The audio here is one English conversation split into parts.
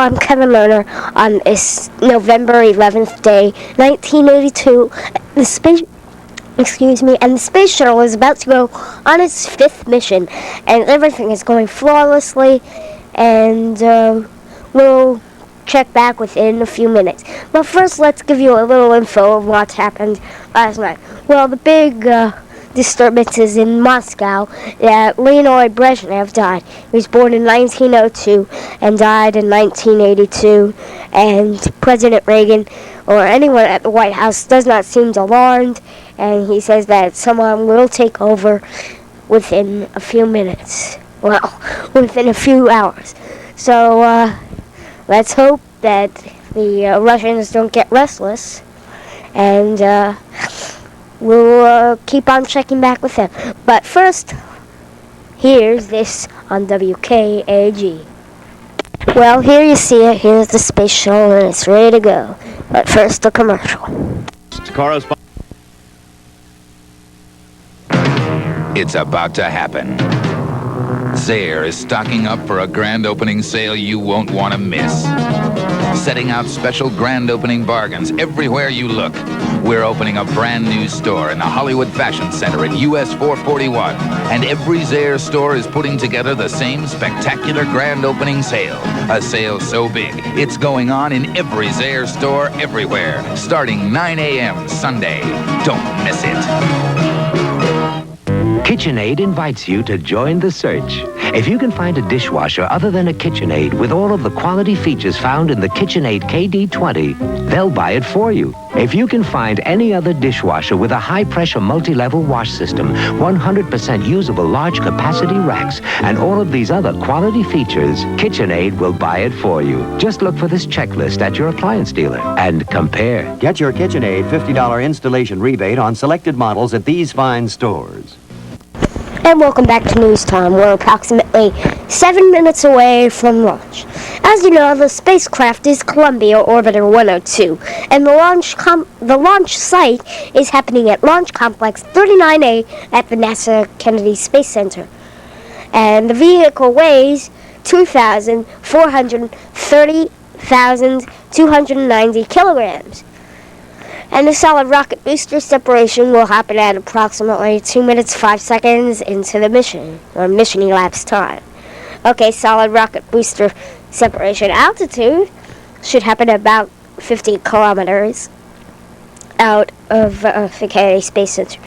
I'm Kevin Lerner on this November 11th day, 1982. The space shuttle is about to go on its 5th mission, and everything is going flawlessly, and we'll check back within a few minutes. But first, let's give you a little info of what happened last night. Well, the big disturbances in Moscow, Leonid Brezhnev died. He was born in 1902 and died in 1982, and President Reagan or anyone at the White House does not seem alarmed, and he says that someone will take over within a few minutes. Well, within a few hours. So, let's hope that the Russians don't get restless, and we'll keep on checking back with them. But first, here's this on WKAG. Well, here you see it. Here's the space shuttle, and it's ready to go. But first, a commercial. It's about to happen. Zayre is stocking up for a grand opening sale you won't want to miss. Setting out special grand opening bargains everywhere you look. We're opening a brand new store in the Hollywood Fashion Center at US 441. And every Zayre store is putting together the same spectacular grand opening sale. A sale so big, it's going on in every Zayre store everywhere, starting 9 a.m. Sunday. Don't miss it. KitchenAid invites you to join the search. If you can find a dishwasher other than a KitchenAid with all of the quality features found in the KitchenAid KD20, they'll buy it for you. If you can find any other dishwasher with a high-pressure multi-level wash system, 100% usable large-capacity racks, and all of these other quality features, KitchenAid will buy it for you. Just look for this checklist at your appliance dealer and compare. Get your KitchenAid $50 installation rebate on selected models at these fine stores. And welcome back to News Time. We're approximately 7 minutes away from launch. As you know, the spacecraft is Columbia Orbiter 102, and the launch site is happening at Launch Complex 39A at the NASA Kennedy Space Center. And the vehicle weighs 230,290 kilograms. And the solid rocket booster separation will happen at approximately 2 minutes 5 seconds into the mission, or mission elapsed time. Okay, solid rocket booster separation altitude should happen at about 50 kilometers out of the Kennedy Space Center.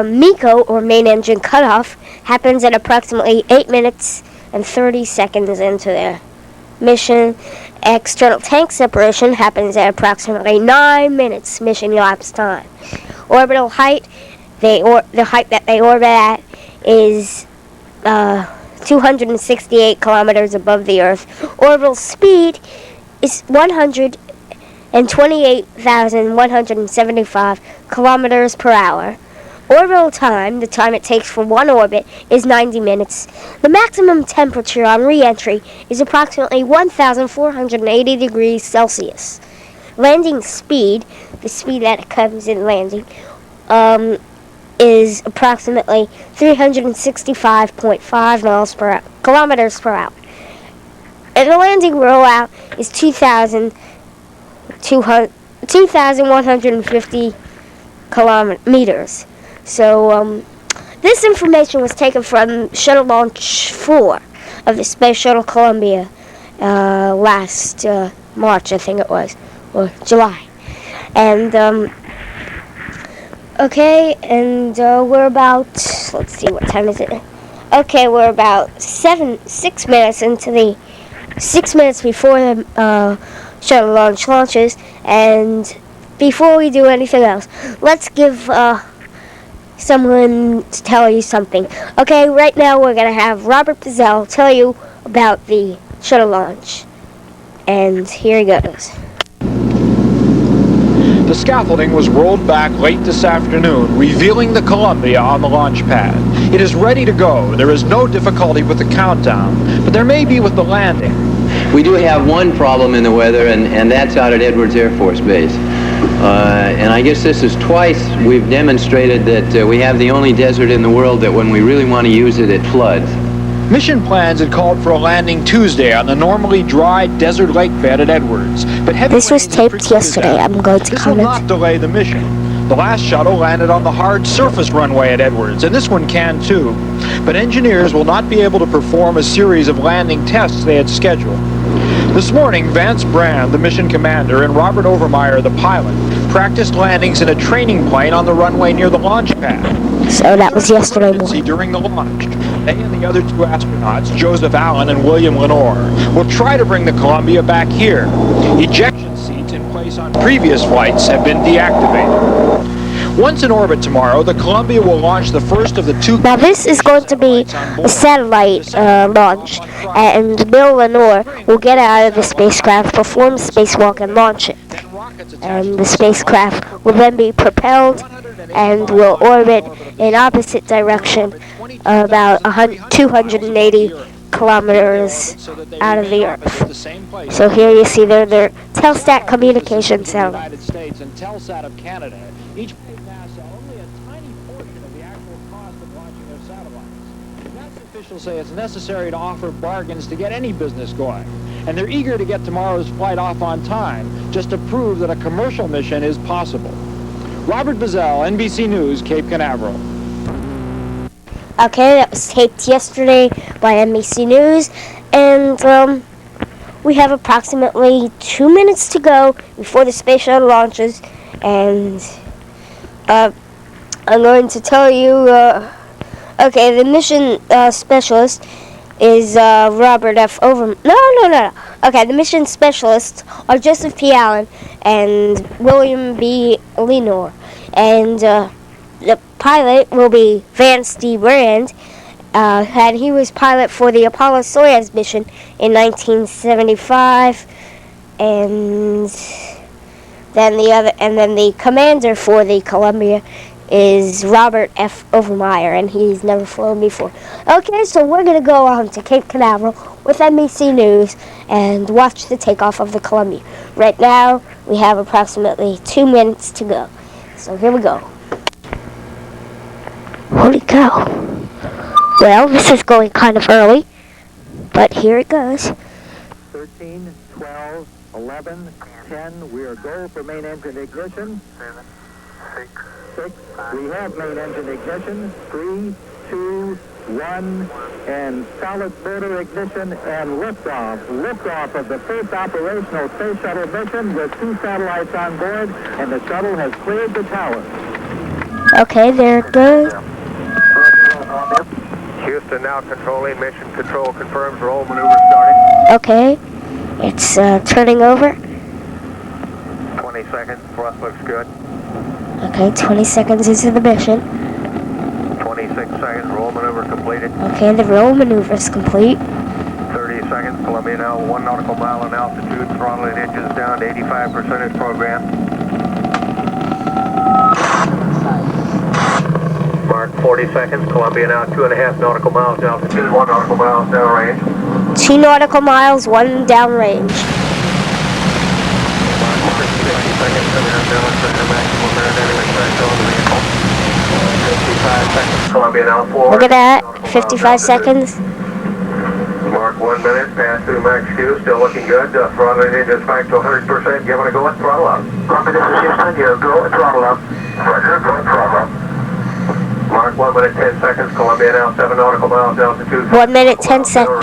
MECO, or main engine cutoff, happens at approximately 8 minutes and 30 seconds into the mission. External tank separation happens at approximately 9 minutes mission elapsed time. Orbital height, the height that they orbit at is 268 kilometers above the Earth. Orbital speed is 128,175 kilometers per hour. Orbital time, the time it takes for one orbit, is 90 minutes. The maximum temperature on re-entry is approximately 1,480 degrees Celsius. Landing speed, the speed that it comes in landing, is approximately 365.5 kilometers per hour. And the landing rollout is 2,150 kilometers. So, this information was taken from Shuttle Launch 4 of the Space Shuttle Columbia last March, I think it was, or July. And, okay, and we're about, let's see, what time is it? Okay, we're about 6 minutes into the, 6 minutes before the shuttle launches, and before we do anything else, let's give someone to tell you something. Okay, right now we're going to have Robert Pizzell tell you about the shuttle launch. And here he goes. The scaffolding was rolled back late this afternoon, revealing the Columbia on the launch pad. It is ready to go. There is no difficulty with the countdown, but there may be with the landing. We do have one problem in the weather, and that's out at Edwards Air Force Base. And I guess this is twice we've demonstrated that we have the only desert in the world that when we really want to use it, it floods. Mission plans had called for a landing Tuesday on the normally dry desert lake bed at Edwards, but heavy This was rains had taped precluded yesterday. that. I'm going to This will comment. not delay the mission. The last shuttle landed on the hard surface runway at Edwards, and this one can too. But engineers will not be able to perform a series of landing tests they had scheduled. This morning, Vance Brand, the mission commander, and Robert Overmeyer, the pilot, practiced landings in a training plane on the runway near the launch pad. So that was yesterday morning. During the launch, they and the other two astronauts, Joseph Allen and William Lenore, will try to bring the Columbia back here. Ejection seats in place on previous flights have been deactivated. Once in orbit tomorrow, the Columbia will launch the first of the two... Now this is going to be a satellite launch, and Bill Lenore will get out of the spacecraft, perform a spacewalk, and launch it. And the spacecraft will then be propelled and will orbit in opposite direction, about 280 kilometers out of the Earth. So here you see their Telstat communication cell. United States and Telsat of Canada. Each paid NASA only a tiny portion of the actual cost of launching their satellites. NASA officials say it's necessary to offer bargains to get any business going, and they're eager to get tomorrow's flight off on time just to prove that a commercial mission is possible. Robert Bazell, NBC News, Cape Canaveral. Okay, that was taped yesterday by NBC News, and we have approximately 2 minutes to go before the space shuttle launches, and I'm going to tell you, okay, the mission specialist is Robert F. No. Okay, the mission specialists are Joseph P. Allen and William B. Lenore, and the pilot will be Vance D. Brand, and he was pilot for the Apollo-Soyuz mission in 1975, and then the commander for the Columbia is Robert F. Overmeyer, and he's never flown before. Okay, so we're going to go on to Cape Canaveral with NBC News and watch the takeoff of the Columbia. Right now, we have approximately 2 minutes to go. So here we go. Holy cow. Well, this is going kind of early, but here it goes. 13, 12, 11, 10. We are go for main engine ignition. 7, 6. We have main engine ignition. 3, 2, 1, and solid motor ignition and liftoff. Liftoff of the first operational space shuttle mission with 2 satellites on board, and the shuttle has cleared the tower. Okay, there it goes. Houston now controlling. Mission control confirms roll maneuver starting. Okay, it's turning over. 20 seconds. Thrust looks good. Okay, 20 seconds into the mission. 26 seconds. Roll maneuver completed. Okay, the roll maneuver is complete. 30 seconds. Columbia now 1 nautical mile in altitude. Throttling engines down to 85% at program. Mark 40 seconds. Columbia now 2.5 nautical miles altitude. 1 nautical miles downrange. 2 nautical miles, 1 downrange. Look at that, 55 seconds. Mark 1 minute, pass through max Q, still looking good. Throttling engines back to 100%. Giving a go at throttle up. Copy, this is Houston. You go at throttle up. Roger, go at throttle up. Mark 1 minute, 10 seconds. Columbia now 7 nautical miles altitude. 1 minute, 10 seconds.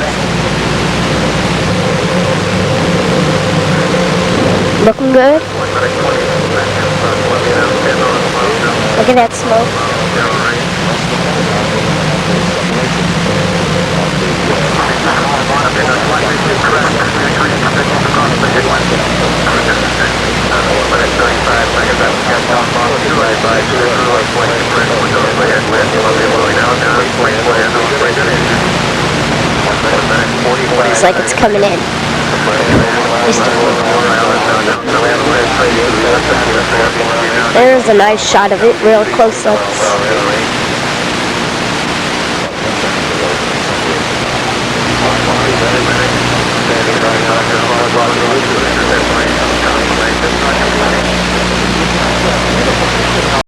Looking good. 1 minute, 20 seconds. Columbia now 10 nautical miles altitude. Look at that smoke. Looks like it's coming in. There's a nice shot of it, real close up.